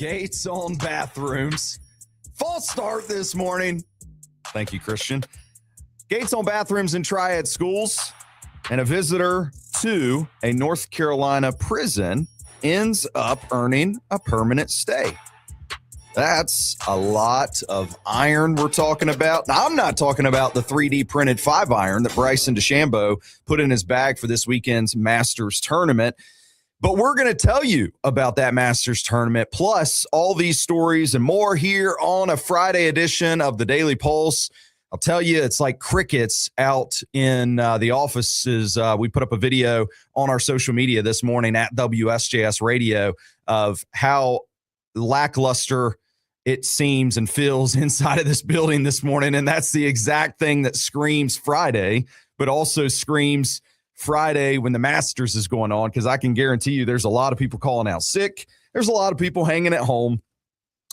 Gates on bathrooms. False start this morning. Thank you, Christian. Gates on bathrooms in Triad schools, and a visitor to a North Carolina prison ends up earning a permanent stay. That's a lot of iron we're talking about. Now, I'm not talking about the 3D printed 5-iron that Bryson DeChambeau put in his bag for this weekend's Masters tournament. But we're going to tell you about that Masters tournament, plus all these stories and more here on a Friday edition of the Daily Pulse. I'll tell you, it's like crickets out in the offices. We put up a video on our social media this morning at WSJS Radio of how lackluster it seems and feels inside of this building this morning. And that's the exact thing that screams Friday, but also screams Friday when the Masters is going on, because I can guarantee you there's a lot of people calling out sick. There's a lot of people hanging at home.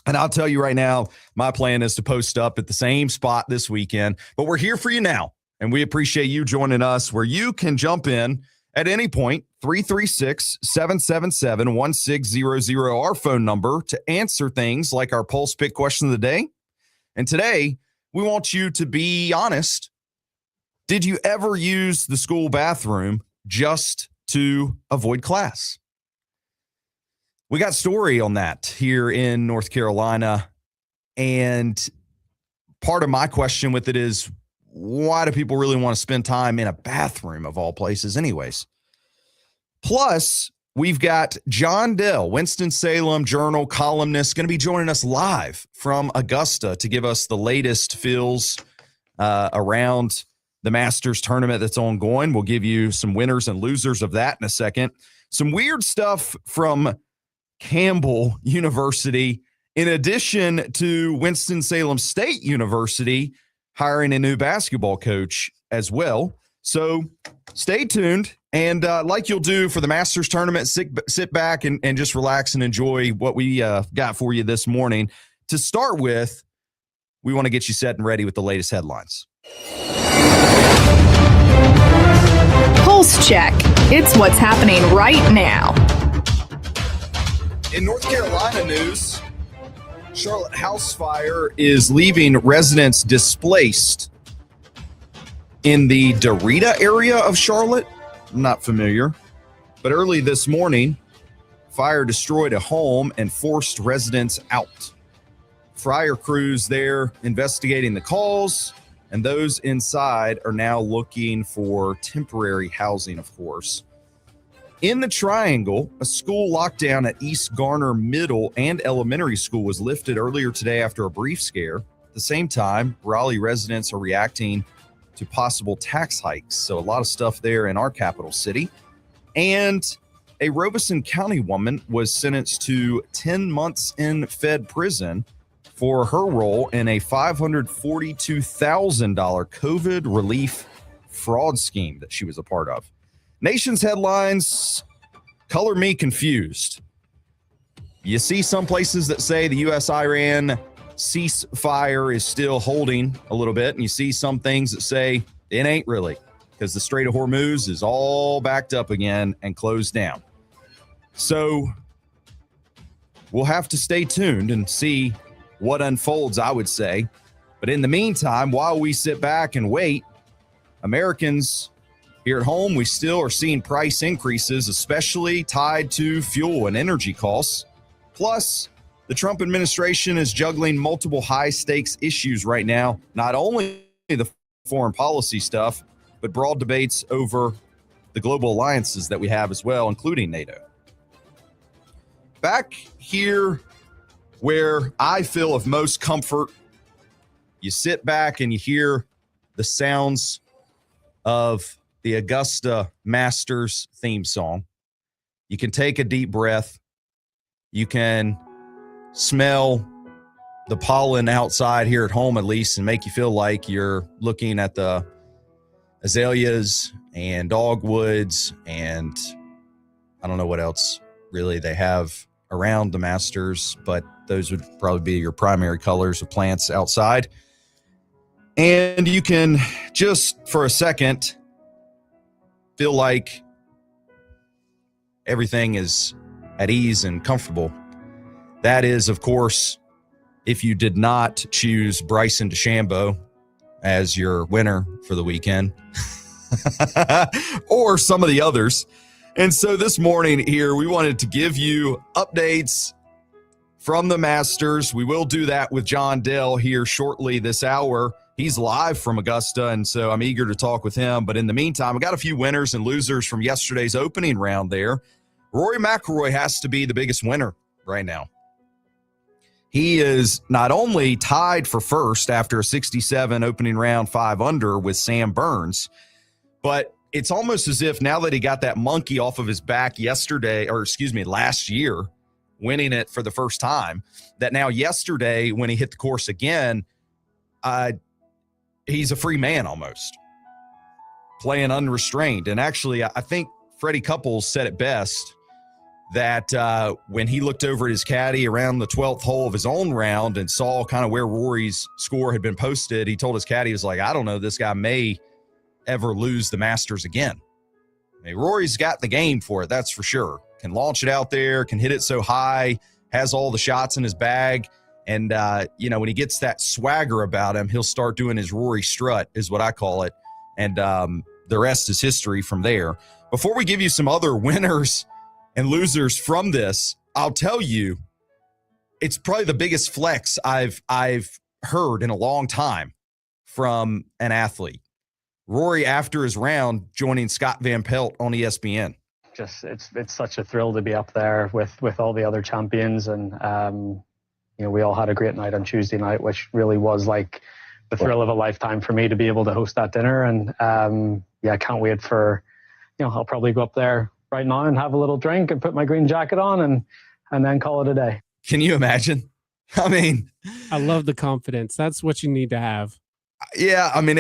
And I'll tell you right now, my plan is to post up at the same spot this weekend. But we're here for you now, and we appreciate you joining us, where you can jump in at any point, 336-777-1600, our phone number, to answer things like our Pulse Pick question of the day. And today, we want you to be honest. Did you ever use the school bathroom just to avoid class? We got story on that here in North Carolina. And part of my question with it is, why do people really want to spend time in a bathroom of all places anyways? Plus, we've got John Dell, Winston-Salem Journal columnist, going to be joining us live from Augusta to give us the latest feels around the Masters tournament that's ongoing. We'll give you some winners and losers of that in a second. Some weird stuff from Campbell University, in addition to Winston-Salem State University hiring a new basketball coach as well. So stay tuned. And like you'll do for the Masters tournament, sit back and just relax and enjoy what we got for you this morning. To start with, we want to get you set and ready with the latest headlines. Pulse Check. It's what's happening right now. In North Carolina news, Charlotte house fire is leaving residents displaced in the Dorita area of Charlotte. I'm not familiar, but early this morning, fire destroyed a home and forced residents out. Fire crews there investigating the calls, and those inside are now looking for temporary housing, of course. In the Triangle, a school lockdown at East Garner Middle and Elementary School was lifted earlier today after a brief scare. At the same time, Raleigh residents are reacting to possible tax hikes. So a lot of stuff there in our capital city. And a Robeson County woman was sentenced to 10 months in Fed prison for her role in a $542,000 COVID relief fraud scheme that she was a part of. Nation's headlines color me confused. You see some places that say the U.S.-Iran ceasefire is still holding a little bit, and you see some things that say it ain't really, because the Strait of Hormuz is all backed up again and closed down. So we'll have to stay tuned and see what unfolds, I would say. But in the meantime, while we sit back and wait, Americans here at home, we still are seeing price increases, especially tied to fuel and energy costs. Plus, the Trump administration is juggling multiple high-stakes issues right now, not only the foreign policy stuff, but broad debates over the global alliances that we have as well, including NATO. Back here where I feel of most comfort, you sit back and you hear the sounds of the Augusta Masters theme song. You can take a deep breath. You can smell the pollen outside here at home, at least, and make you feel like you're looking at the azaleas and dogwoods and I don't know what else really they have around the Masters, but those would probably be your primary colors of plants outside. And you can just for a second feel like everything is at ease and comfortable. That is, of course, if you did not choose Bryson DeChambeau as your winner for the weekend or some of the others. And so this morning here, we wanted to give you updates from the Masters. We will do that with John Dell here shortly this hour. He's live from Augusta, and so I'm eager to talk with him. But in the meantime, I got a few winners and losers from yesterday's opening round there. Rory McIlroy has to be the biggest winner right now. He is not only tied for first after a 67 opening round 5 under with Sam Burns, but it's almost as if now that he got that monkey off of his back last year, winning it for the first time, that now yesterday when he hit the course again, he's a free man almost, playing unrestrained. And actually, I think Freddie Couples said it best that when he looked over at his caddy around the 12th hole of his own round and saw kind of where Rory's score had been posted, he told his caddy, he was like, I don't know, this guy may ever lose the Masters again. I mean, Rory's got the game for it, that's for sure. Can launch it out there, can hit it so high, has all the shots in his bag. And, when he gets that swagger about him, he'll start doing his Rory strut, is what I call it. And the rest is history from there. Before we give you some other winners and losers from this, I'll tell you, it's probably the biggest flex I've heard in a long time from an athlete. Rory, after his round, joining Scott Van Pelt on ESPN. Just it's such a thrill to be up there with all the other champions, and we all had a great night on Tuesday night, which really was like the thrill of a lifetime for me to be able to host that dinner. And I can't wait for, I'll probably go up there right now and have a little drink and put my green jacket on and then call it a day. Can you imagine? I mean, I love the confidence. That's what you need to have. Yeah, I mean,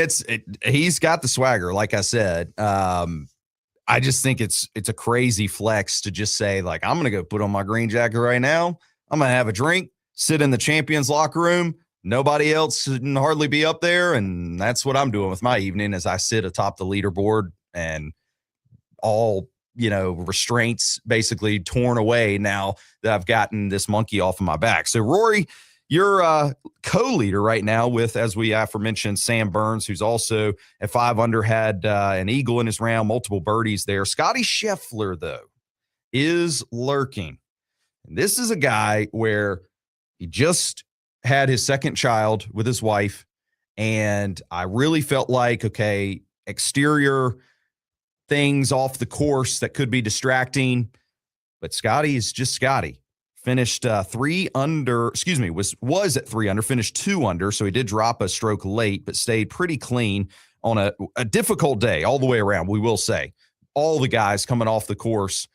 he's got the swagger, like I said. I just think it's a crazy flex to just say, like, I'm going to go put on my green jacket right now. I'm going to have a drink, sit in the champions locker room. Nobody else can hardly be up there. And that's what I'm doing with my evening as I sit atop the leaderboard and all, restraints basically torn away now that I've gotten this monkey off of my back. So, Rory, you're co-leader right now with, as we aforementioned, Sam Burns, who's also at 5 under, had an eagle in his round, multiple birdies there. Scotty Scheffler, though, is lurking. And this is a guy where he just had his second child with his wife, and I really felt like, okay, exterior things off the course that could be distracting, but Scotty is just Scotty. Finished 3 under, was at 3 under, finished 2 under. So he did drop a stroke late, but stayed pretty clean on a difficult day all the way around. We will say all the guys coming off the course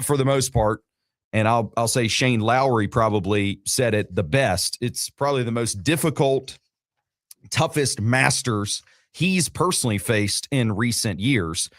for the most part. And I'll say Shane Lowry probably said it the best. It's probably the most difficult, toughest Masters he's personally faced in recent years.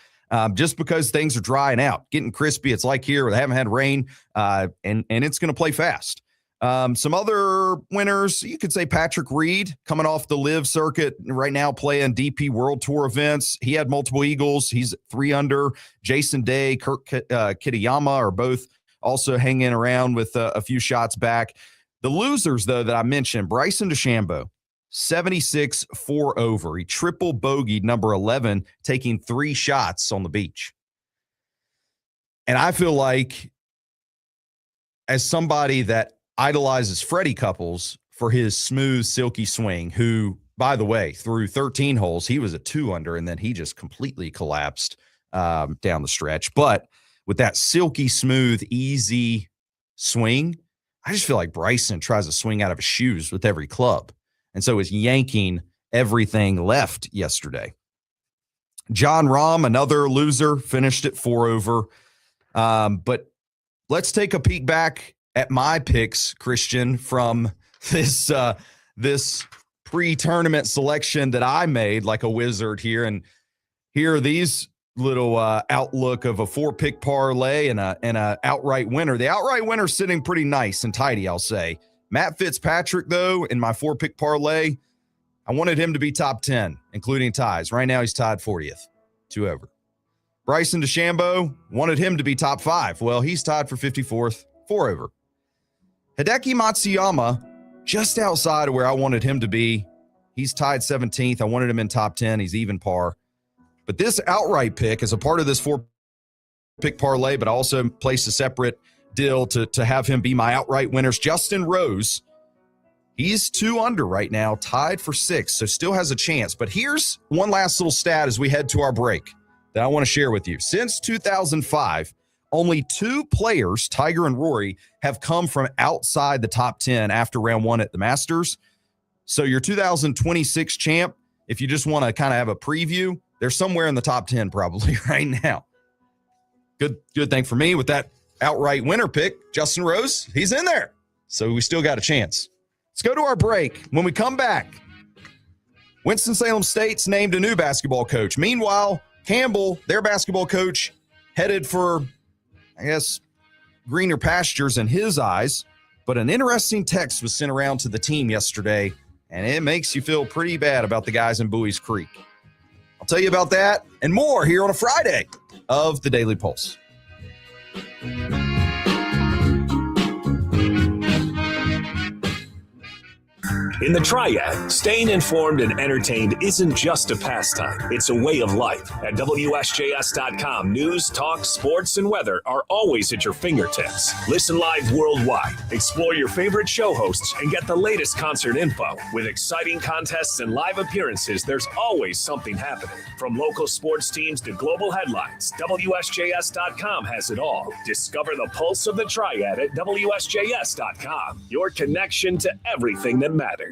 Just because things are drying out, getting crispy. It's like here, they haven't had rain, and it's going to play fast. Some other winners, you could say Patrick Reed, coming off the Live circuit right now, playing DP World Tour events. He had multiple eagles. He's 3 under. Jason Day, Kurt Kitayama are both also hanging around with a few shots back. The losers, though, that I mentioned, Bryson DeChambeau, 76 4 over. He triple bogeyed number 11, taking 3 shots on the beach. And I feel like, as somebody that idolizes Freddie Couples for his smooth, silky swing, who, by the way, through 13 holes, he was a 2 under, and then he just completely collapsed down the stretch. But with that silky smooth, easy swing, I just feel like Bryson tries to swing out of his shoes with every club. And so is yanking everything left yesterday. John Rahm, another loser, finished at 4 over. But let's take a peek back at my picks, Christian, from this pre-tournament selection that I made like a wizard here. And here are these little outlook of a 4-pick parlay and a outright winner. The outright winner sitting pretty nice and tidy, I'll say. Matt Fitzpatrick, though, in my 4-pick parlay, I wanted him to be top 10, including ties. Right now, he's tied 40th, 2 over. Bryson DeChambeau, wanted him to be top 5. Well, he's tied for 54th, 4 over. Hideki Matsuyama, just outside of where I wanted him to be. He's tied 17th. I wanted him in top 10. He's even par. But this outright pick is a part of this 4-pick parlay, but I also placed a separate deal to have him be my outright winners. Justin Rose, he's 2 under right now, tied for 6, so still has a chance. But here's one last little stat as we head to our break that I want to share with you. Since 2005, only 2 players, Tiger and Rory, have come from outside the top 10 after round 1 at the Masters. So your 2026 champ, if you just want to kind of have a preview, they're somewhere in the top 10 probably right now. Good thing for me with that outright winner pick, Justin Rose, he's in there. So we still got a chance. Let's go to our break. When we come back, Winston-Salem State's named a new basketball coach. Meanwhile, Campbell, their basketball coach, headed for, I guess, greener pastures in his eyes. But an interesting text was sent around to the team yesterday, and it makes you feel pretty bad about the guys in Bowie's Creek. I'll tell you about that and more here on a Friday of the Daily Pulse. In the Triad, staying informed and entertained isn't just a pastime, it's a way of life. At WSJS.com, news, talk, sports, and weather are always at your fingertips. Listen live worldwide, explore your favorite show hosts, and get the latest concert info. With exciting contests and live appearances, there's always something happening. From local sports teams to global headlines, WSJS.com has it all. Discover the pulse of the Triad at WSJS.com, your connection to everything that matters.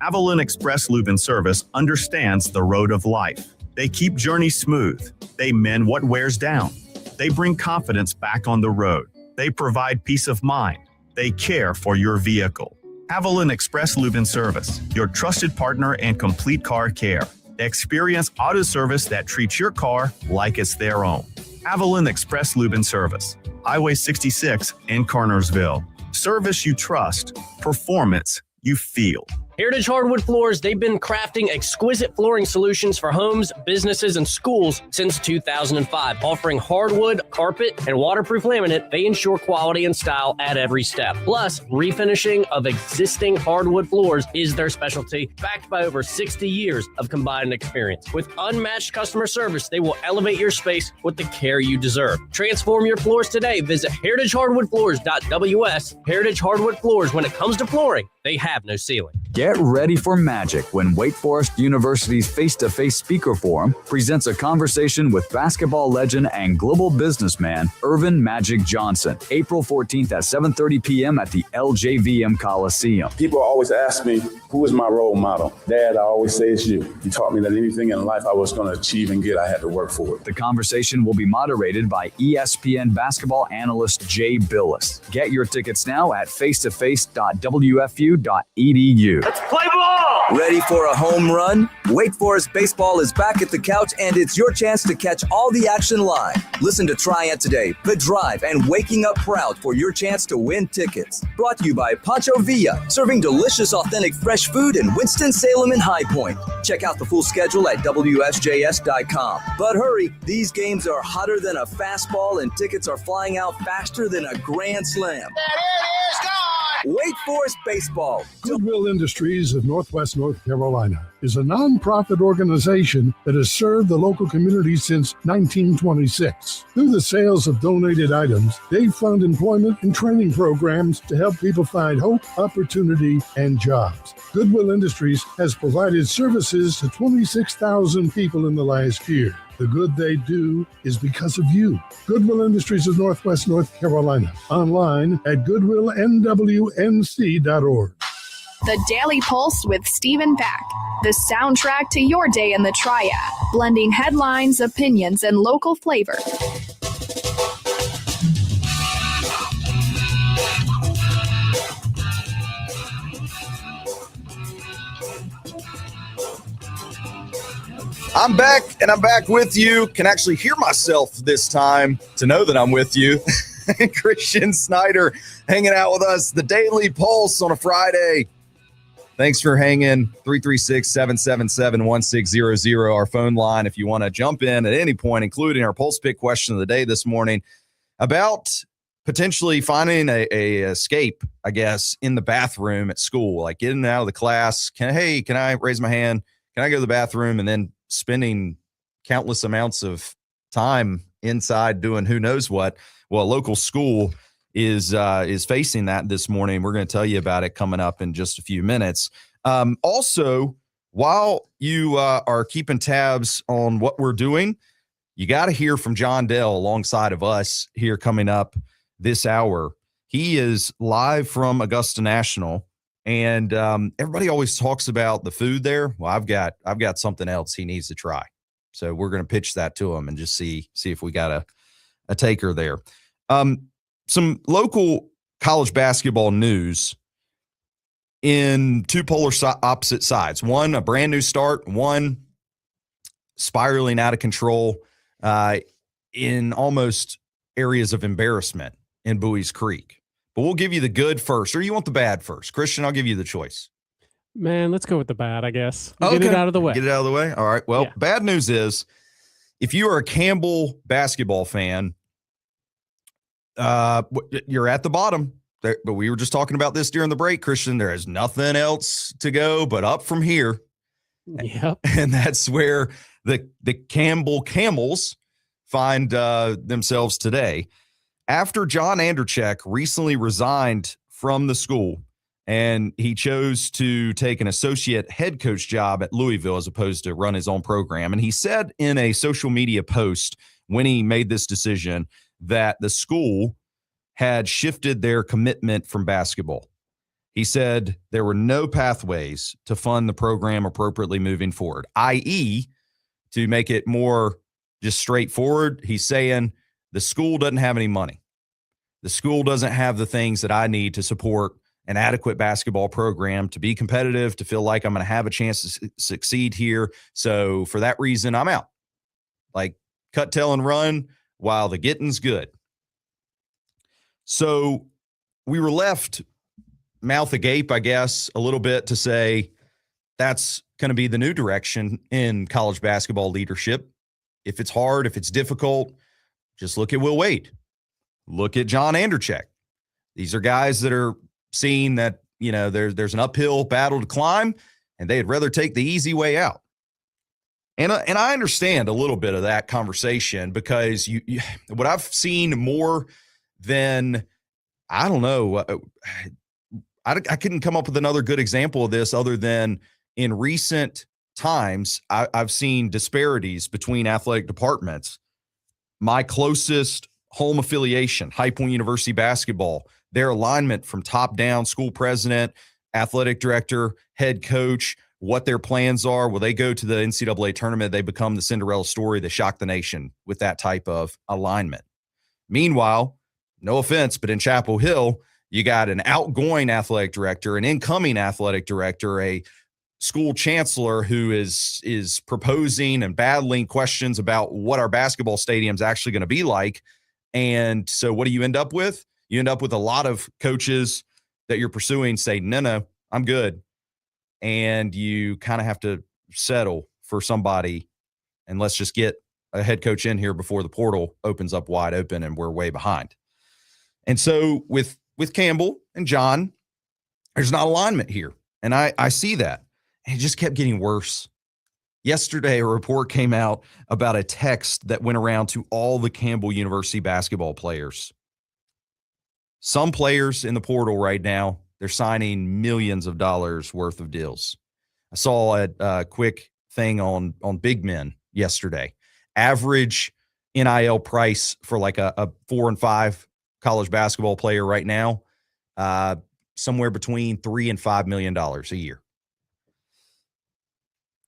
Avalon Express Lube and Service understands the road of life. They keep journeys smooth. They mend what wears down. They bring confidence back on the road. They provide peace of mind. They care for your vehicle. Avalon Express Lube and Service, your trusted partner in complete car care. Experience auto service that treats your car like it's their own. Avalon Express Lube and Service, Highway 66 in Carnersville. Service you trust, performance you feel. Heritage Hardwood Floors, they've been crafting exquisite flooring solutions for homes, businesses, and schools since 2005. Offering hardwood, carpet, and waterproof laminate, they ensure quality and style at every step. Plus, refinishing of existing hardwood floors is their specialty, backed by over 60 years of combined experience. With unmatched customer service, they will elevate your space with the care you deserve. Transform your floors today. Visit heritagehardwoodfloors.ws. Heritage Hardwood Floors, when it comes to flooring, they have no ceiling. Get ready for magic when Wake Forest University's face-to-face speaker forum presents a conversation with basketball legend and global businessman Irvin Magic Johnson, April 14th at 7:30 p.m. at the LJVM Coliseum. People always ask me, who is my role model? Dad, I always say it's you. You taught me that anything in life I was going to achieve and get, I had to work for it. The conversation will be moderated by ESPN basketball analyst Jay Billis. Get your tickets now at facetoface.wfu.edu. Let's play ball! Ready for a home run? Wake Forest Baseball is back at the couch, and it's your chance to catch all the action live. Listen to Triad Today, The Drive, and Waking Up Proud for your chance to win tickets. Brought to you by Pancho Villa, serving delicious, authentic, fresh food in Winston-Salem and High Point. Check out the full schedule at WSJS.com. But hurry, these games are hotter than a fastball, and tickets are flying out faster than a grand slam. Wake Forest Baseball. Goodwill Industries of Northwest North Carolina is a nonprofit organization that has served the local community since 1926. Through the sales of donated items, they fund employment and training programs to help people find hope, opportunity, and jobs. Goodwill Industries has provided services to 26,000 people in the last year. The good they do is because of you. Goodwill Industries of Northwest North Carolina. Online at goodwillnwnc.org. The Daily Pulse with Stephen Back. The soundtrack to your day in the Triad. Blending headlines, opinions, and local flavor. I'm back, and I'm back with you. Can actually hear myself this time to know that I'm with you. Christian Snyder hanging out with us, the Daily Pulse on a Friday. Thanks for hanging. 336-777-1600, our phone line, if you want to jump in at any point, including our Pulse Pick question of the day this morning about potentially finding a escape, I guess, in the bathroom at school, like getting out of the class. Can I raise my hand? Can I go to the bathroom? And then spending countless amounts of time inside doing who knows what. Well, a local school is facing that this morning. We're going to tell you about it coming up in just a few minutes. Also, while you are keeping tabs on what we're doing, you got to hear from John Dell alongside of us here coming up this hour. He is live from Augusta National, and everybody always talks about the food there. Well, I've got something else he needs to try. So we're going to pitch that to him and just see if we got a taker there. Some local college basketball news in two polar opposite sides. One, a brand new start. One, spiraling out of control in almost areas of embarrassment in Bowie's Creek. But we'll give you the good first, or you want the bad first? Christian, I'll give you the choice. Man, let's go with the bad, I guess. Okay. Get it out of the way. Get it out of the way? All right. Well, Bad news is, if you are a Campbell basketball fan, you're at the bottom. But we were just talking about this during the break, Christian. There is nothing else to go but up from here. Yep. And that's where the Campbell Camels find themselves today. After John Anderchek recently resigned from the school, and he chose to take an associate head coach job at Louisville as opposed to run his own program. And he said in a social media post when he made this decision that the school had shifted their commitment from basketball. He said there were no pathways to fund the program appropriately moving forward, i.e., to make it more just straightforward, he's saying the school doesn't have any money. The school doesn't have the things that I need to support an adequate basketball program to be competitive, to feel like I'm going to have a chance to succeed here. So for that reason, I'm out. Like, cut tail and run while the getting's good. So we were left mouth agape, I guess, a little bit to say that's going to be the new direction in college basketball leadership. If it's hard, if it's difficult, just look at Will Wade. Look at John Anderchek. These are guys that are seeing that, you know, there's an uphill battle to climb, and they'd rather take the easy way out. And I understand a little bit of that conversation, because you what I've seen more than, I don't know, I couldn't come up with another good example of this other than in recent times, I've seen disparities between athletic departments. My closest home affiliation, High Point University basketball, their alignment from top down, school president, athletic director, head coach, what their plans are. Will they go to the NCAA tournament? They become the Cinderella story. They shock the nation with that type of alignment. Meanwhile, no offense, but in Chapel Hill, you got an outgoing athletic director, an incoming athletic director, a school chancellor who is proposing and battling questions about what our basketball stadium's actually going to be like. And so what do you end up with? You end up with a lot of coaches that you're pursuing say, no, I'm good. And you kind of have to settle for somebody, and let's just get a head coach in here before the portal opens up wide open and we're way behind. And so with Campbell and John, there's not alignment here. And I see that. And it just kept getting worse. Yesterday, a report came out about a text that went around to all the Campbell University basketball players. Some players in the portal right now, they're signing millions of dollars worth of deals. I saw a quick thing on Big Men yesterday. Average NIL price for like a 4 and 5 college basketball player right now, somewhere between $3 and $5 million a year.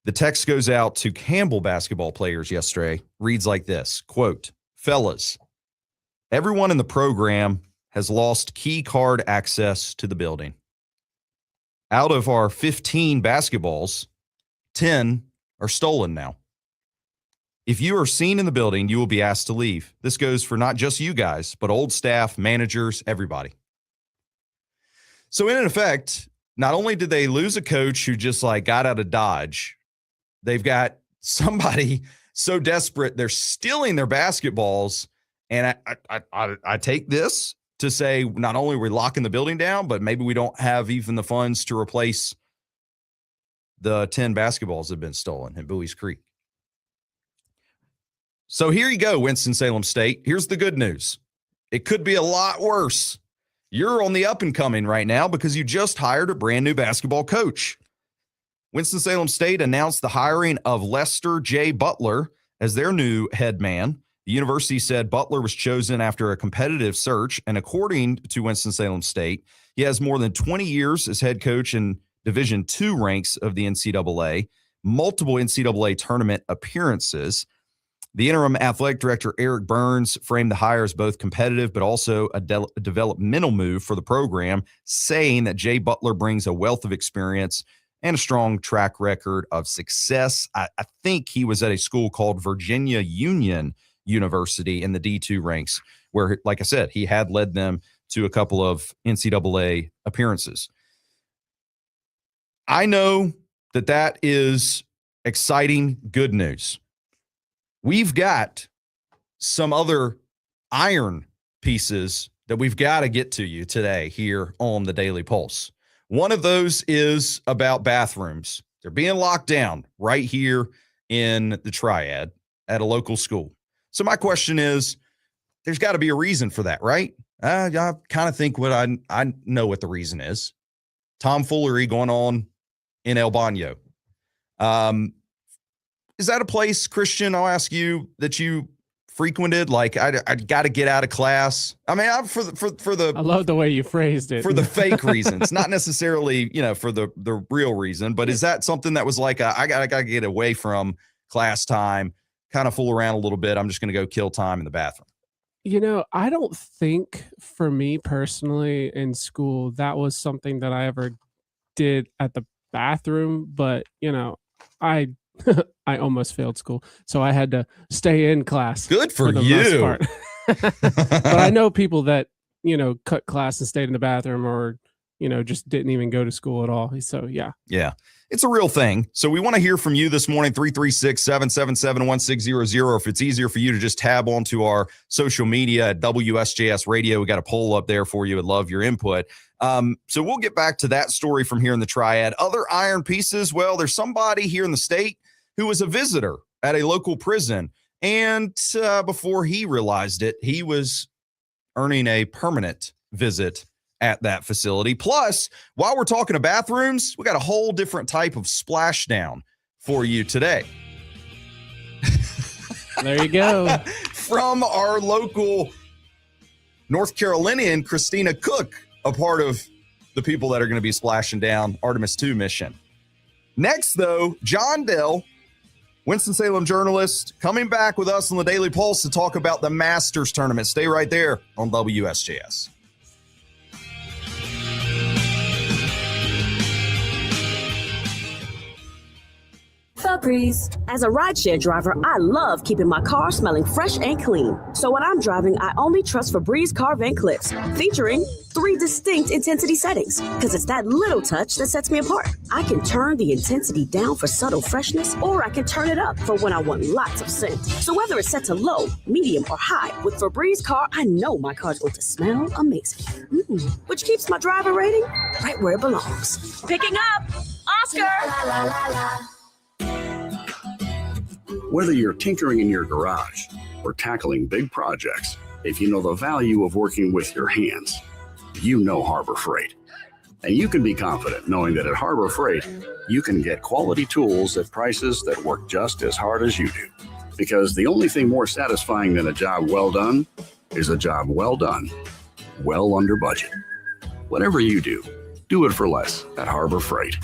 The text goes out to Campbell basketball players yesterday, reads like this, quote, "Fellas, everyone in the program has lost key card access to the building. Out of our 15 basketballs, 10 are stolen now. If you are seen in the building, you will be asked to leave. This goes for not just you guys, but old staff, managers, everybody." So in effect, not only did they lose a coach who just like got out of Dodge, they've got somebody so desperate they're stealing their basketballs. And I take this to say not only are we locking the building down, but maybe we don't have even the funds to replace the 10 basketballs that have been stolen in Bowie's Creek. So here you go, Winston-Salem State. Here's the good news. It could be a lot worse. You're on the up and coming right now because you just hired a brand new basketball coach. Winston-Salem State announced the hiring of Lester J. Butler as their new head man. The university said Butler was chosen after a competitive search, and according to Winston-Salem State, he has more than 20 years as head coach in Division II ranks of the NCAA, multiple NCAA tournament appearances. The interim athletic director, Eric Burns, framed the hire as both competitive but also a developmental move for the program, saying that Jay Butler brings a wealth of experience and a strong track record of success. I think he was at a school called Virginia Union University in the D2 ranks, where, like I said, he had led them to a couple of NCAA appearances. I know that is exciting, good news. We've got some other iron pieces that we've got to get to you today here on the Daily Pulse. One of those is about bathrooms. They're being locked down right here in the Triad at a local school. So my question is, there's got to be a reason for that, right? I kind of think I know what the reason is. Tomfoolery going on in El Baño. Is that a place, Christian, I'll ask you, that you frequented? Like, I got to get out of class. I mean, I love the way you phrased it. For the fake reasons, not necessarily, for the real reason. But is that something that was like, I got to get away from class time, kind of fool around a little bit. I'm just going to go kill time in the bathroom. I don't think for me personally in school, that was something that I ever did at the bathroom. But, I I almost failed school, so I had to stay in class. Good for the you. most part. But I know people that, cut class and stayed in the bathroom or, just didn't even go to school at all. So, yeah. Yeah, it's a real thing. So we want to hear from you this morning, 336-777-1600. If it's easier for you to just tab onto our social media at WSJS Radio, we got a poll up there for you. I'd love your input. So we'll get back to that story from here in the Triad. Other iron pieces, well, there's somebody here in the state who was a visitor at a local prison. And before he realized it, he was earning a permanent visit at that facility. Plus, while we're talking to bathrooms, we got a whole different type of splashdown for you today. There you go. From our local North Carolinian, Christina Cook, a part of the people that are going to be splashing down Artemis II mission. Next, though, John Dell, Winston-Salem journalist, coming back with us on the Daily Pulse to talk about the Masters tournament. Stay right there on WSJS. Febreze. As a rideshare driver, I love keeping my car smelling fresh and clean. So when I'm driving, I only trust Febreze car vent clips, featuring 3 distinct intensity settings, because it's that little touch that sets me apart. I can turn the intensity down for subtle freshness, or I can turn it up for when I want lots of scent. So whether it's set to low, medium, or high, with Febreze car, I know my car's going to smell amazing. Which keeps my driver rating right where it belongs. Picking up, Oscar! La, la, la, la. Whether you're tinkering in your garage or tackling big projects, if you know the value of working with your hands, you know Harbor Freight. And you can be confident knowing that at Harbor Freight, you can get quality tools at prices that work just as hard as you do. Because the only thing more satisfying than a job well done is a job well done, well under budget. Whatever you do it for less at Harbor Freight.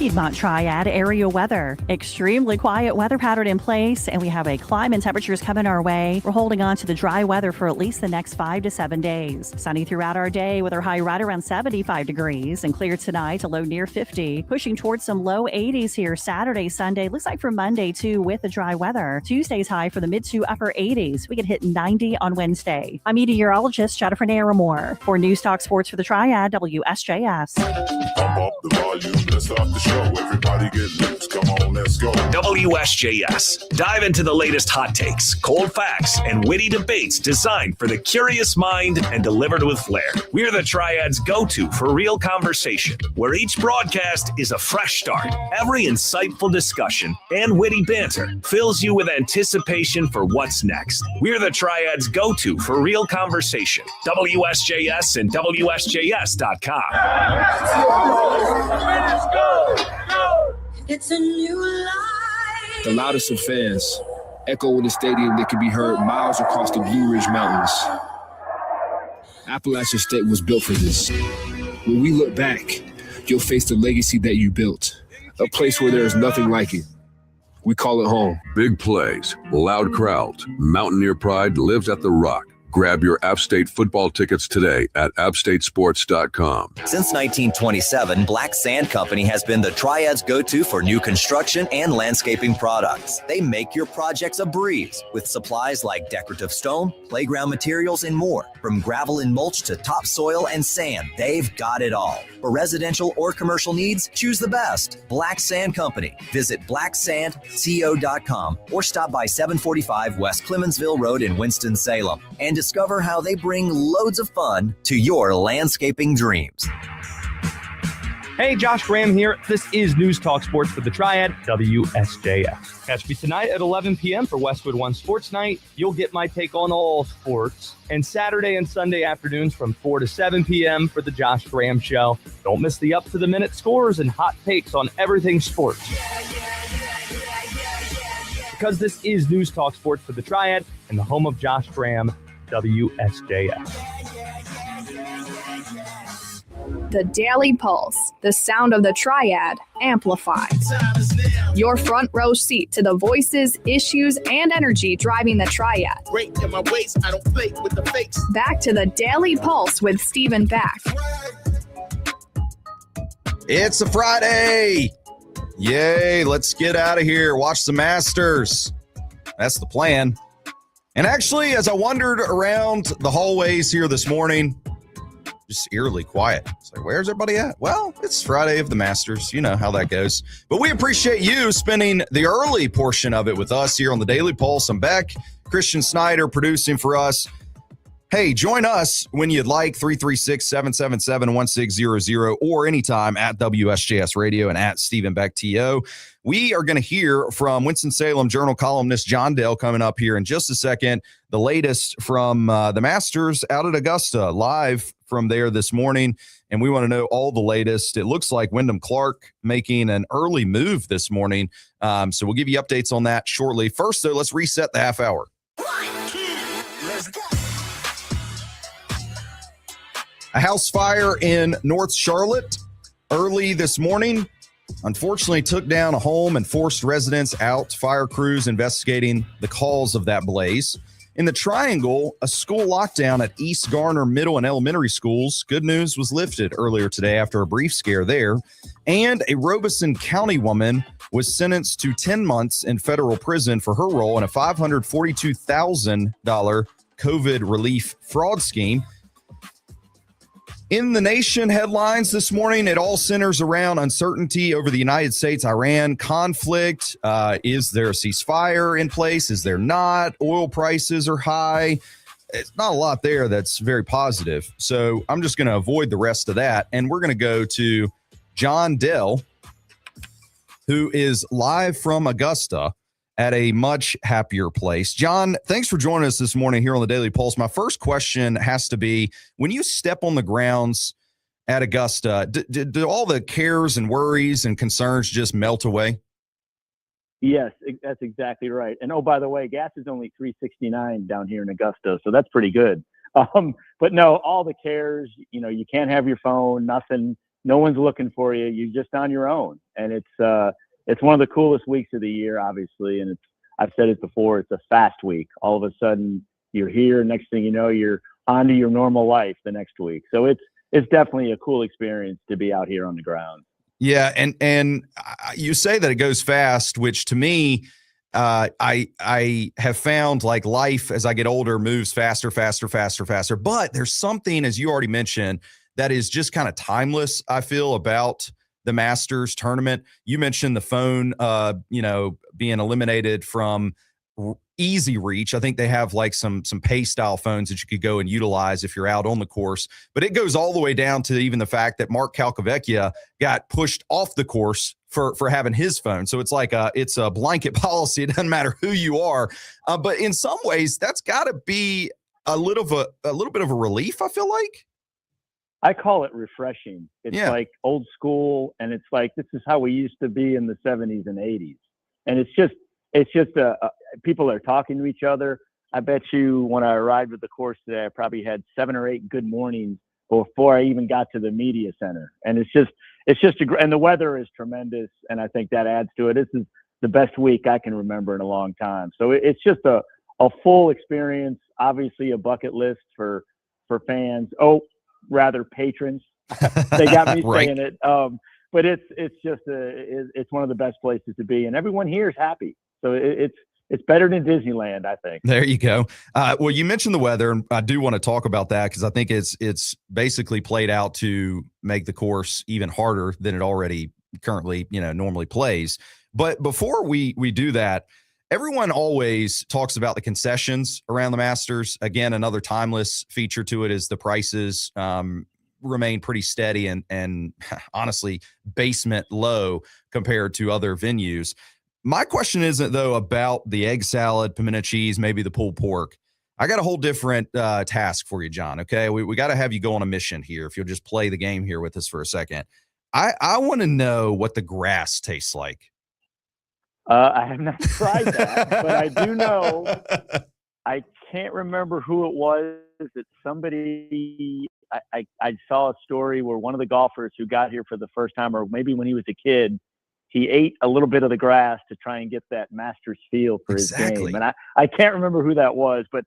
Piedmont Triad area weather. Extremely quiet weather pattern in place, and we have a climb and temperatures coming our way. We're holding on to the dry weather for at least the next 5 to 7 days. Sunny throughout our day with our high right around 75 degrees and clear tonight, a low near 50. Pushing towards some low 80s here Saturday, Sunday. Looks like for Monday too with the dry weather. Tuesday's high for the mid to upper 80s. We could hit 90 on Wednesday. I'm meteorologist Jennifer Naramore for News Talk Sports for the Triad, WSJS. Pump up the volume, let's start the show. Everybody get loose, come on, let's go. WSJS. Dive into the latest hot takes, cold facts, and witty debates designed for the curious mind and delivered with flair. We're the Triad's go-to for real conversation, where each broadcast is a fresh start. Every insightful discussion and witty banter fills you with anticipation for what's next. We're the Triad's go-to for real conversation. WSJS and WSJS.com. It's a new life. The loudest of fans, echo in the stadium that can be heard miles across the Blue Ridge Mountains. Appalachian State was built for this. When we look back, you'll face the legacy that you built, a place where there is nothing like it. We call it home. Big plays, loud crowds, Mountaineer pride lives at the Rock. Grab your App State football tickets today at appstatesports.com. Since 1927, Black Sand Company has been the Triad's go-to for new construction and landscaping products. They make your projects a breeze with supplies like decorative stone, playground materials, and more. From gravel and mulch to topsoil and sand, they've got it all. For residential or commercial needs, choose the best. Black Sand Company. Visit blacksandco.com or stop by 745 West Clemensville Road in Winston-Salem and discover how they bring loads of fun to your landscaping dreams. Hey, Josh Graham here. This is News Talk Sports for the Triad, WSJS. Catch me tonight at 11 p.m. for Westwood One Sports Night. You'll get my take on all sports. And Saturday and Sunday afternoons from 4 to 7 p.m. for the Josh Graham Show. Don't miss the up-to-the-minute scores and hot takes on everything sports. Because this is News Talk Sports for the Triad and the home of Josh Graham, WSJS. The Daily Pulse, the sound of the Triad, amplified. Your front row seat to the voices, issues, and energy driving the Triad. Back to the Daily Pulse with Stephen Back. It's a Friday. Yay, let's get out of here. Watch the Masters. That's the plan. And actually, as I wandered around the hallways here this morning, just eerily quiet. It's like, where's everybody at? Well, it's Friday of the Masters. You know how that goes. But we appreciate you spending the early portion of it with us here on the Daily Pulse. I'm Beck, Christian Snyder producing for us. Hey, join us when you'd like, 336-777-1600 or anytime at WSJS Radio and at Stephen Beck TO. We are going to hear from Winston-Salem Journal columnist John Dell coming up here in just a second. The latest from the Masters out at Augusta, live from there this morning. And we want to know all the latest. It looks like Wyndham Clark making an early move this morning. So we'll give you updates on that shortly. First, though, let's reset the half hour. A house fire in North Charlotte early this morning unfortunately took down a home and forced residents out. Fire crews investigating the cause of that blaze. In the Triangle, a school lockdown at East Garner Middle and Elementary Schools. Good news was lifted earlier today after a brief scare there. And a Robeson County woman was sentenced to 10 months in federal prison for her role in a $542,000 COVID relief fraud scheme. In the nation headlines this morning, it all centers around uncertainty over the United States-Iran conflict. Is there a ceasefire in place? Is there not? Oil prices are high. It's not a lot there that's very positive. So I'm just going to avoid the rest of that. And we're going to go to John Dell, who is live from Augusta at a much happier place. John, thanks for joining us this morning here on the Daily Pulse. My first question has to be, when you step on the grounds at Augusta, do all the cares and worries and concerns just melt away? Yes, that's exactly right. And oh, by the way, gas is only $3.69 down here in Augusta, so that's pretty good. But no, all the cares, you can't have your phone, nothing, no one's looking for you. You're just on your own. and it's one of the coolest weeks of the year, obviously. And I've said it before, it's a fast week. All of a sudden, you're here. Next thing you know, you're on to your normal life the next week. So it's definitely a cool experience to be out here on the ground. Yeah, and you say that it goes fast, which to me, I have found like life as I get older moves faster. But there's something, as you already mentioned, that is just kind of timeless, I feel, about the Masters tournament. You mentioned the phone, being eliminated from easy reach. I think they have like some pay style phones that you could go and utilize if you're out on the course, but it goes all the way down to even the fact that Mark Calcavecchia got pushed off the course for having his phone. So it's like it's a blanket policy. It doesn't matter who you are. But in some ways that's got to be a little bit of a relief, I feel like. I call it refreshing. It's like old school, and it's like this is how we used to be in the 70s and 80s. And it's just people are talking to each other. I bet you when I arrived at the course today, I probably had 7 or 8 good mornings before I even got to the media center. And and the weather is tremendous, and I think that adds to it. This is the best week I can remember in a long time. So it's just a full experience. Obviously, a bucket list for fans. Rather patrons. They got me right. saying it. But it's one of the best places to be, and everyone here is happy. So it's better than Disneyland, I think. There you go. Well, you mentioned the weather, and I do want to talk about that because I think it's basically played out to make the course even harder than it already currently, normally plays. But before we do that, everyone always talks about the concessions around the Masters. Again, another timeless feature to it is the prices remain pretty steady and honestly basement low compared to other venues. My question isn't, though, about the egg salad, pimento cheese, maybe the pulled pork. I got a whole different task for you, John, okay? We got to have you go on a mission here if you'll just play the game here with us for a second. I want to know what the grass tastes like. I have not tried that, but I do know. I can't remember who it was. That somebody I saw a story where one of the golfers who got here for the first time, or maybe when he was a kid, he ate a little bit of the grass to try and get that Masters feel for his game. And I can't remember who that was, but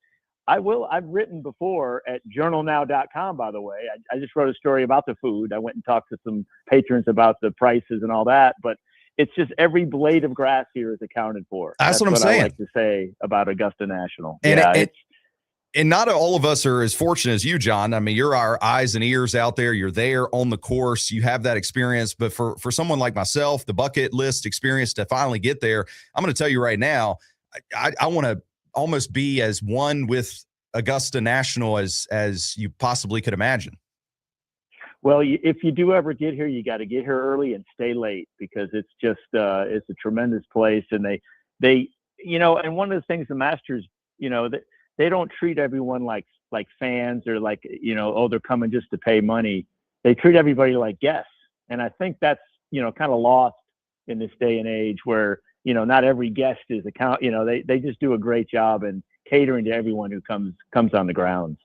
I've written before at journalnow.com, by the way. I just wrote a story about the food. I went and talked to some patrons about the prices and all that, but it's just every blade of grass here is accounted for. That's what I'm saying. I like to say about Augusta National. And not all of us are as fortunate as you, John. I mean, you're our eyes and ears out there. You're there on the course. You have that experience. But for someone like myself, the bucket list experience to finally get there, I'm going to tell you right now, I want to almost be as one with Augusta National as you possibly could imagine. Well, if you do ever get here, you got to get here early and stay late because it's just it's a tremendous place. And they and one of the things the Masters, they don't treat everyone like fans or like, they're coming just to pay money. They treat everybody like guests. And I think that's, kind of lost in this day and age where, not every guest is they just do a great job in catering to everyone who comes on the grounds.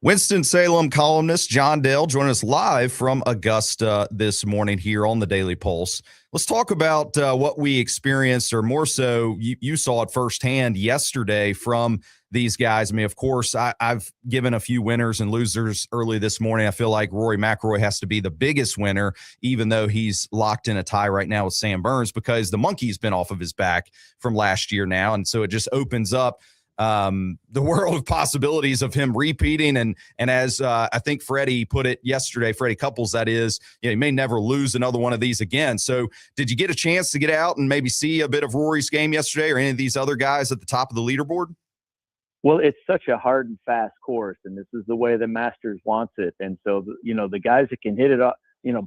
Winston-Salem columnist John Dell joining us live from Augusta this morning here on the Daily Pulse. Let's talk about what we experienced, or more so, you saw it firsthand yesterday from these guys. I mean, of course, I've given a few winners and losers early this morning. I feel like Rory McIlroy has to be the biggest winner, even though he's locked in a tie right now with Sam Burns because the monkey's been off of his back from last year now. And so it just opens up the world of possibilities of him repeating. And as I think Freddie put it yesterday, Freddie Couples, that is, he may never lose another one of these again. So did you get a chance to get out and maybe see a bit of Rory's game yesterday or any of these other guys at the top of the leaderboard? Well, it's such a hard and fast course, and this is the way the Masters wants it. And so, the guys that can hit it up,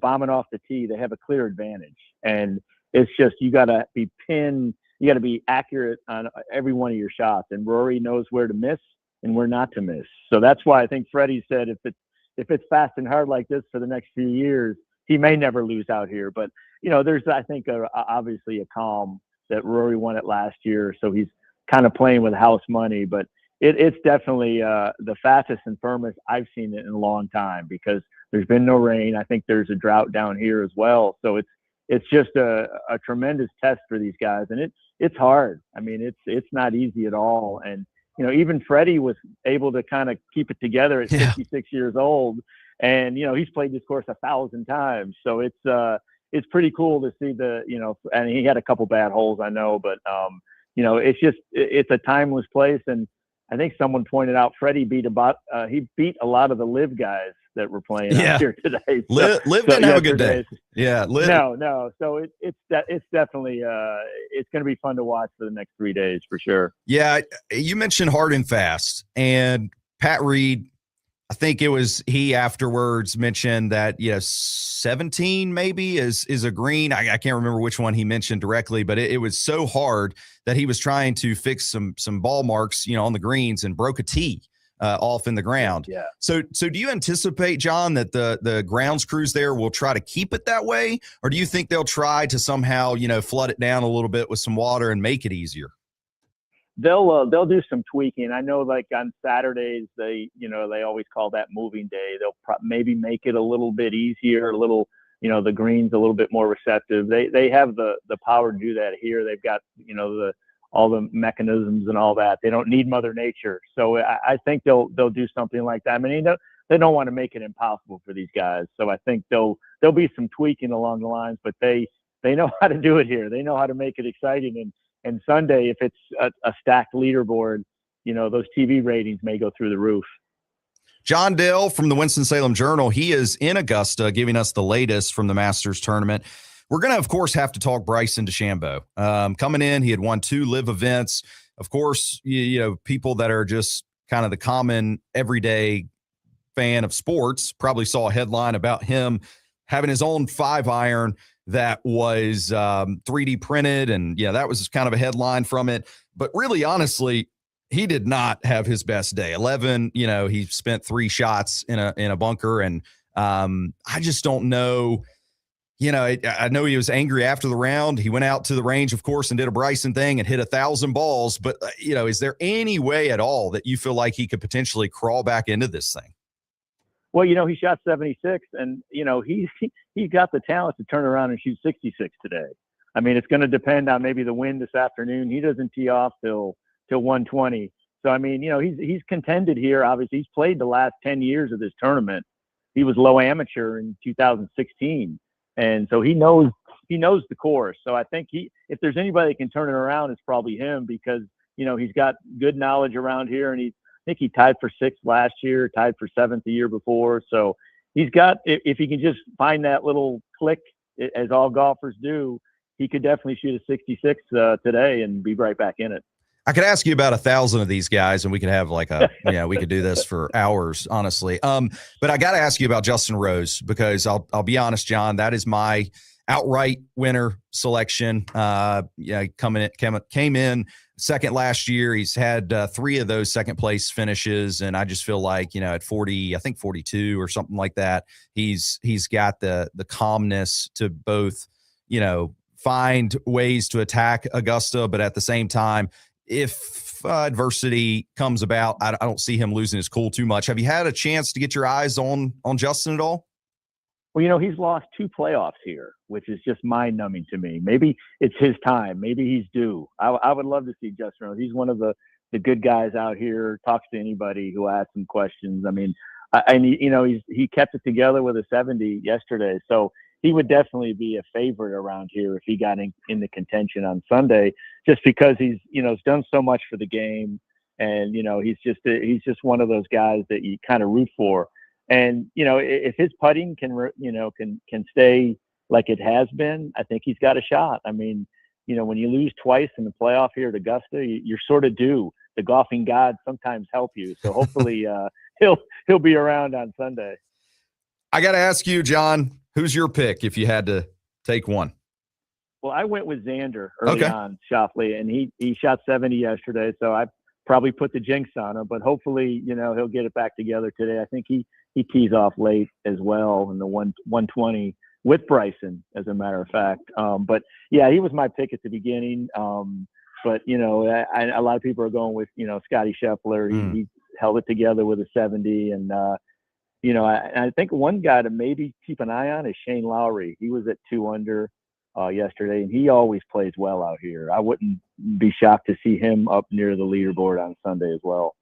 bombing off the tee, they have a clear advantage. And it's just, you got to be pinned. You got to be accurate on every one of your shots, and Rory knows where to miss and where not to miss. So that's why I think Freddie said if it's fast and hard like this for the next few years, he may never lose out here. But there's I think obviously a calm that Rory won it last year, so he's kind of playing with house money. But it's definitely the fastest and firmest I've seen it in a long time because there's been no rain. I think there's a drought down here as well, so it's just a tremendous test for these guys, and it's hard. I mean, it's not easy at all. And even Freddie was able to kind of keep it together at 66 years old, and he's played this course 1,000 times. So it's pretty cool to see and he had a couple bad holes, I know, but it's a timeless place. And I think someone pointed out Freddie beat a lot of the live guys that were playing out here today. Liv didn't have a good day. Yeah, Liv. No. So it's definitely it's going to be fun to watch for the next 3 days for sure. Yeah, you mentioned hard and fast, and Pat Reed, I think it was he afterwards mentioned that 17 maybe is a green. I can't remember which one he mentioned directly, but it was so hard that he was trying to fix some ball marks on the greens and broke a tee off in the ground. Yeah. So do you anticipate, John, that the grounds crews there will try to keep it that way, or do you think they'll try to somehow flood it down a little bit with some water and make it easier? They'll do some tweaking. I know, like on Saturdays, they always call that moving day. They'll maybe make it a little bit easier, a little, the greens a little bit more receptive. They have the power to do that here. They've got, all the mechanisms and all that. They don't need Mother Nature. So I think they'll do something like that. I mean, they don't want to make it impossible for these guys. So I think there'll be some tweaking along the lines, but they know how to do it here. They know how to make it exciting. And Sunday, if it's a stacked leaderboard, those TV ratings may go through the roof. John Dell from the Winston-Salem Journal, he is in Augusta giving us the latest from the Masters tournament. We're going to, of course, have to talk Bryson DeChambeau. Coming in, he had won 2 live events. Of course, people that are just kind of the common everyday fan of sports probably saw a headline about him having his own 5-iron that was 3D printed. And that was kind of a headline from it. But really, honestly, he did not have his best day. 11, he spent 3 shots in a bunker. And I just don't know. I know he was angry after the round. He went out to the range, of course, and did a Bryson thing and hit 1,000 balls. But, is there any way at all that you feel like he could potentially crawl back into this thing? Well, he shot 76, and, he got the talent to turn around and shoot 66 today. I mean, it's going to depend on maybe the wind this afternoon. He doesn't tee off till 120. So, I mean, he's contended here. Obviously, he's played the last 10 years of this tournament. He was low amateur in 2016. And so he knows the course. So I think if there's anybody that can turn it around, it's probably him, because, he's got good knowledge around here, and I think he tied for 6th last year, tied for 7th the year before. So he's got, if he can just find that little click, as all golfers do, he could definitely shoot a 66 today and be right back in it. I could ask you about 1,000 of these guys, and we could have we could do this for hours, honestly. But I got to ask you about Justin Rose, because I'll be honest, John, that is my outright winner selection. Came in second last year. He's had 3 of those second place finishes, and I just feel like at 40, I think 42 or something like that, he's got the calmness to both find ways to attack Augusta, but at the same time, if adversity comes about, I don't see him losing his cool too much. Have you had a chance to get your eyes on Justin at all? Well, he's lost 2 playoffs here, which is just mind-numbing to me. Maybe it's his time. Maybe he's due. I would love to see Justin Rose. He's one of the good guys out here, talks to anybody who asks him questions. I mean, he kept it together with a 70 yesterday. So he would definitely be a favorite around here if he got in the contention on Sunday, just because he's done so much for the game, and he's just one of those guys that you kind of root for. And if his putting can stay like it has been, I think he's got a shot. I mean, when you lose twice in the playoff here at Augusta, you're sort of due. The golfing gods sometimes help you, so hopefully he'll be around on Sunday. I got to ask you, John, who's your pick if you had to take one? Well, I went with Xander early on, Schauffele, and he shot 70 yesterday, so I probably put the jinx on him, but hopefully, he'll get it back together today. I think he tees off late as well in the 120 with Bryson, as a matter of fact. But yeah, he was my pick at the beginning. But a lot of people are going with, Scotty Scheffler. He held it together with a 70, and I think one guy to maybe keep an eye on is Shane Lowry. He was at 2 under. yesterday, and he always plays well out here. I wouldn't be shocked to see him up near the leaderboard on Sunday as well.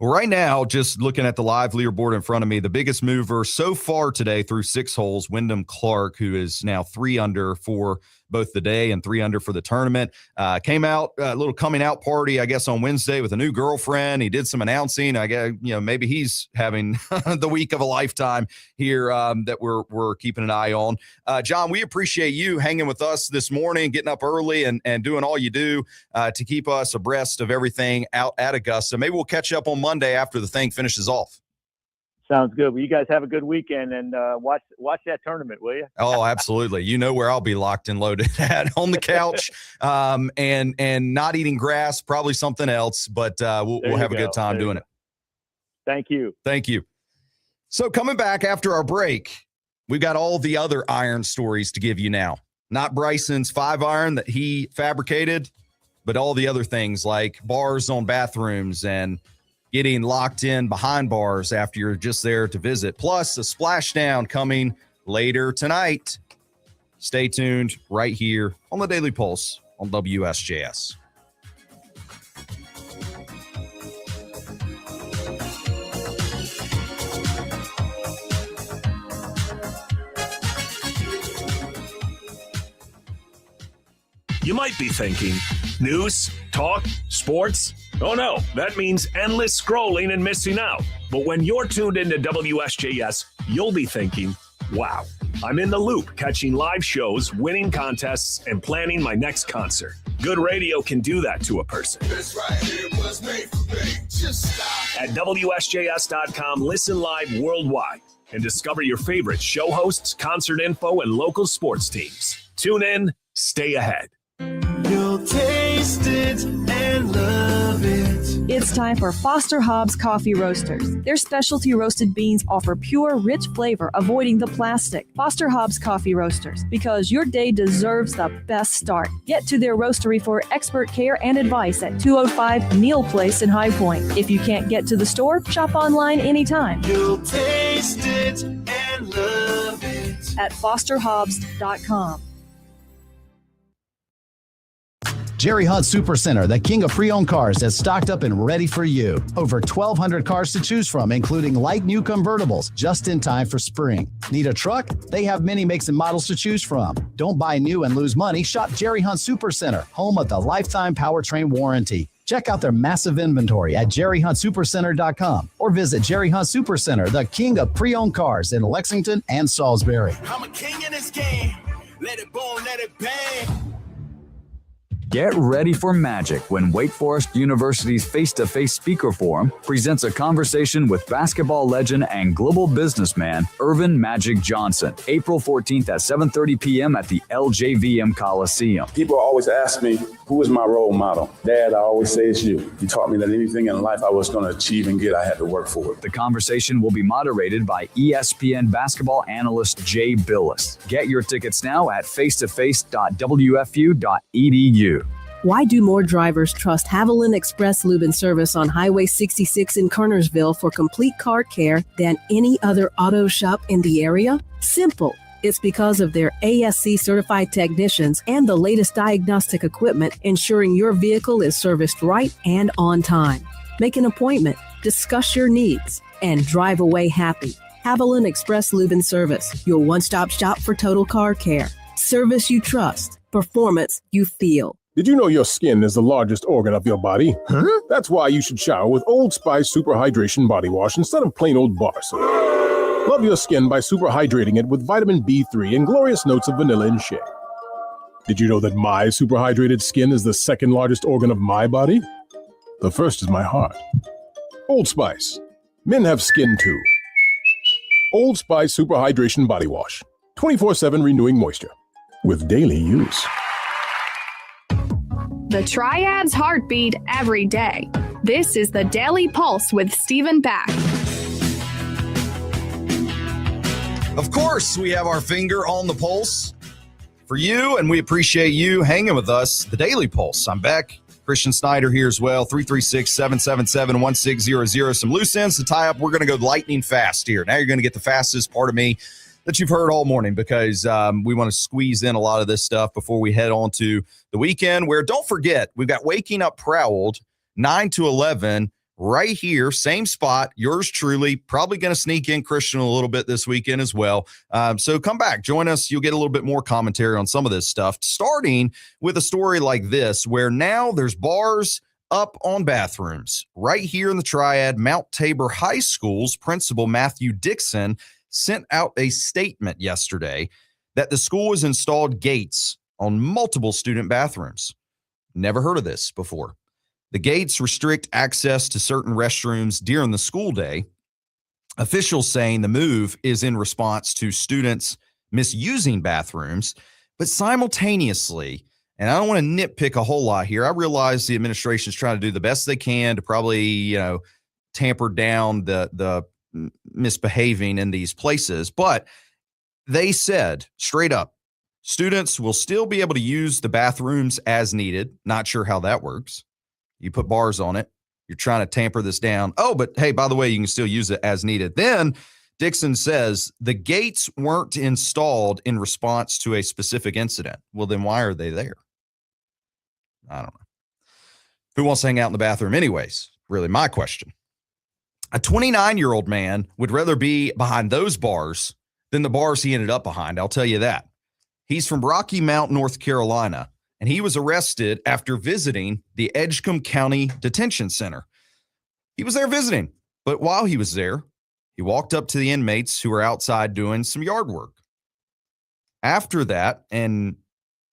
Well, right now, just looking at the live leaderboard in front of me, the biggest mover so far today through 6 holes, Wyndham Clark, who is now 3 under for both the day and 3 under for the tournament, came out a little coming out party, I guess, on Wednesday with a new girlfriend. He did some announcing. I guess, maybe he's having the week of a lifetime here that we're keeping an eye on. John, we appreciate you hanging with us this morning, getting up early and doing all you do to keep us abreast of everything out at Augusta. Maybe we'll catch up on Monday after the thing finishes off. Sounds good. Well, you guys have a good weekend and watch that tournament, will you? Oh, absolutely. You know where I'll be locked and loaded at, on the couch, and not eating grass, probably something else, but we'll have a good time doing it. Thank you. Thank you. So coming back after our break, we've got all the other iron stories to give you now. Not Bryson's 5-iron that he fabricated, but all the other things like bars on bathrooms and getting locked in behind bars after you're just there to visit. Plus, a splashdown coming later tonight. Stay tuned right here on the Daily Pulse on WSJS. You might be thinking, news, talk, sports? Oh no, that means endless scrolling and missing out. But when you're tuned into WSJS, you'll be thinking, wow, I'm in the loop, catching live shows, winning contests, and planning my next concert. Good radio can do that to a person. This right here was made for me. Just stop. At WSJS.com, listen live worldwide and discover your favorite show hosts, concert info, and local sports teams. Tune in, stay ahead. You'll taste it and love it. It's time for Foster Hobbs Coffee Roasters. Their specialty roasted beans offer pure, rich flavor, avoiding the plastic. Foster Hobbs Coffee Roasters, because your day deserves the best start. Get to their roastery for expert care and advice at 205 Neal Place in High Point. If you can't get to the store, shop online anytime. You'll taste it and love it. At fosterhobbs.com. Jerry Hunt Supercenter, the king of pre-owned cars, is stocked up and ready for you. Over 1,200 cars to choose from, including like new convertibles, just in time for spring. Need a truck? They have many makes and models to choose from. Don't buy new and lose money. Shop Jerry Hunt Supercenter, home of the lifetime powertrain warranty. Check out their massive inventory at jerryhuntsupercenter.com or visit Jerry Hunt Supercenter, the king of pre-owned cars in Lexington and Salisbury. I'm a king in this game. Let it boom, let it bang. Get ready for magic when Wake Forest University's face-to-face speaker forum presents a conversation with basketball legend and global businessman Irvin Magic Johnson, April 14th at 7:30 p.m. at the LJVM Coliseum. People always ask me, who is my role model? Dad, I always say it's you. You taught me that anything in life I was going to achieve and get, I had to work for it. The conversation will be moderated by ESPN basketball analyst Jay Billis. Get your tickets now at facetoface.wfu.edu. Why do more drivers trust Haviland Express Lube and Service on Highway 66 in Kernersville for complete car care than any other auto shop in the area? Simple. It's because of their ASC certified technicians and the latest diagnostic equipment, ensuring your vehicle is serviced right and on time. Make an appointment, discuss your needs, and drive away happy. Haviland Express Lube and Service, your one-stop shop for total car care. Service you trust, performance you feel. Did you know your skin is the largest organ of your body? Huh? That's why you should shower with Old Spice Super Hydration Body Wash instead of plain old bar soap. Love your skin by super hydrating it with vitamin B3 and glorious notes of vanilla and shea. Did you know that my super hydrated skin is the second largest organ of my body? The first is my heart. Old Spice. Men have skin too. Old Spice Super Hydration Body Wash. 24/7 renewing moisture. With daily use. The Triad's heartbeat every day. This is the Daily Pulse with Stephen Back. Of course, we have our finger on the pulse for you, and we appreciate you hanging with us. The Daily Pulse. I'm Beck. Christian Snyder here as well. 336-777-1600. Some loose ends to tie up. We're going to go lightning fast here. Now you're going to get the fastest part of me that you've heard all morning because we want to squeeze in a lot of this stuff before we head on to the weekend where, don't forget, we've got Waking Up Proud 9 to 11 right here, same spot, yours truly, probably going to sneak in Christian a little bit this weekend as well. So come back, join us. You'll get a little bit more commentary on some of this stuff, starting with a story like this, where now there's bars up on bathrooms right here in the Triad. Mount Tabor High School's principal, Matthew Dixon, sent out a statement yesterday that the school has installed gates on multiple student bathrooms. Never heard of this before. The gates restrict access to certain restrooms during the school day. Officials saying the move is in response to students misusing bathrooms, but simultaneously, and I don't want to nitpick a whole lot here, I realize the administration is trying to do the best they can to probably, tamper down the misbehaving in these places, but they said straight up, students will still be able to use the bathrooms as needed. Not sure how that works. You put bars on it. You're trying to tamper this down. Oh, but hey, by the way, you can still use it as needed. Then Dixon says the gates weren't installed in response to a specific incident. Well, then why are they there? I don't know. Who wants to hang out in the bathroom anyways? Really my question. A 29-year-old man would rather be behind those bars than the bars he ended up behind. I'll tell you that. He's from Rocky Mount, North Carolina, and he was arrested after visiting the Edgecombe County Detention Center. He was there visiting, but while he was there, he walked up to the inmates who were outside doing some yard work. After that, and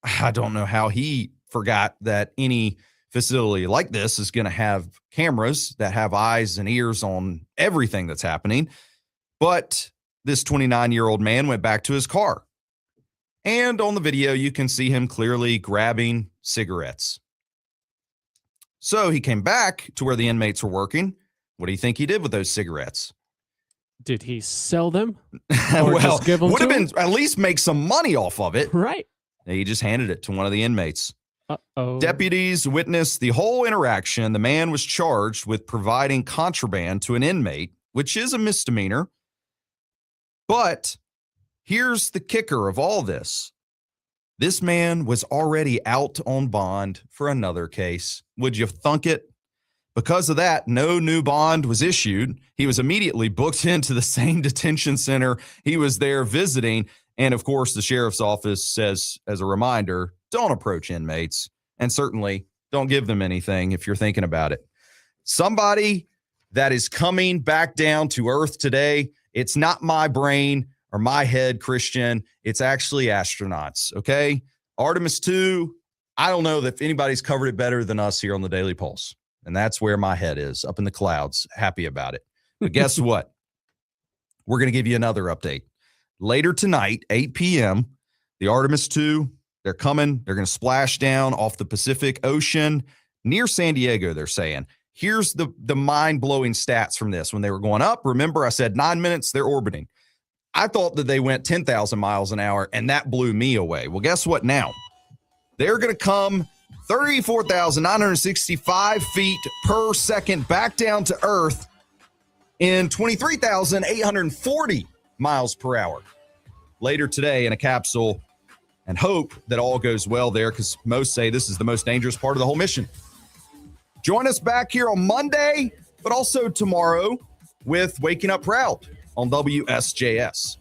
I don't know how he forgot that any facility like this is going to have cameras that have eyes and ears on everything that's happening, but this 29-year-old man went back to his car. And on the video, you can see him clearly grabbing cigarettes. So he came back to where the inmates were working. What do you think he did with those cigarettes? Did he sell them? Well, just give them would have to been him? at least make some money off of it. Right. He just handed it to one of the inmates. Uh-oh. Deputies witnessed the whole interaction. The man was charged with providing contraband to an inmate, which is a misdemeanor. But here's the kicker of all this. This man was already out on bond for another case. Would you thunk it? Because of that, no new bond was issued. He was immediately booked into the same detention center he was there visiting. And of course, the sheriff's office says, as a reminder, don't approach inmates, and certainly don't give them anything if you're thinking about it. Somebody that is coming back down to earth today, it's not my brain or my head, Christian. It's actually astronauts, okay? Artemis 2, I don't know if anybody's covered it better than us here on the Daily Pulse. And that's where my head is, up in the clouds, happy about it. But guess what? We're going to give you another update. Later tonight, 8 p.m., the Artemis 2, they're coming. They're going to splash down off the Pacific Ocean near San Diego, they're saying. Here's the mind-blowing stats from this. When they were going up, remember I said 9 minutes, they're orbiting. I thought that they went 10,000 miles an hour, and that blew me away. Well, guess what now? They're going to come 34,965 feet per second back down to Earth in 23,840 miles per hour later today in a capsule, and hope that all goes well there because most say this is the most dangerous part of the whole mission. Join us back here on Monday, but also tomorrow with Waking Up Proud on WSJS.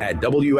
At WS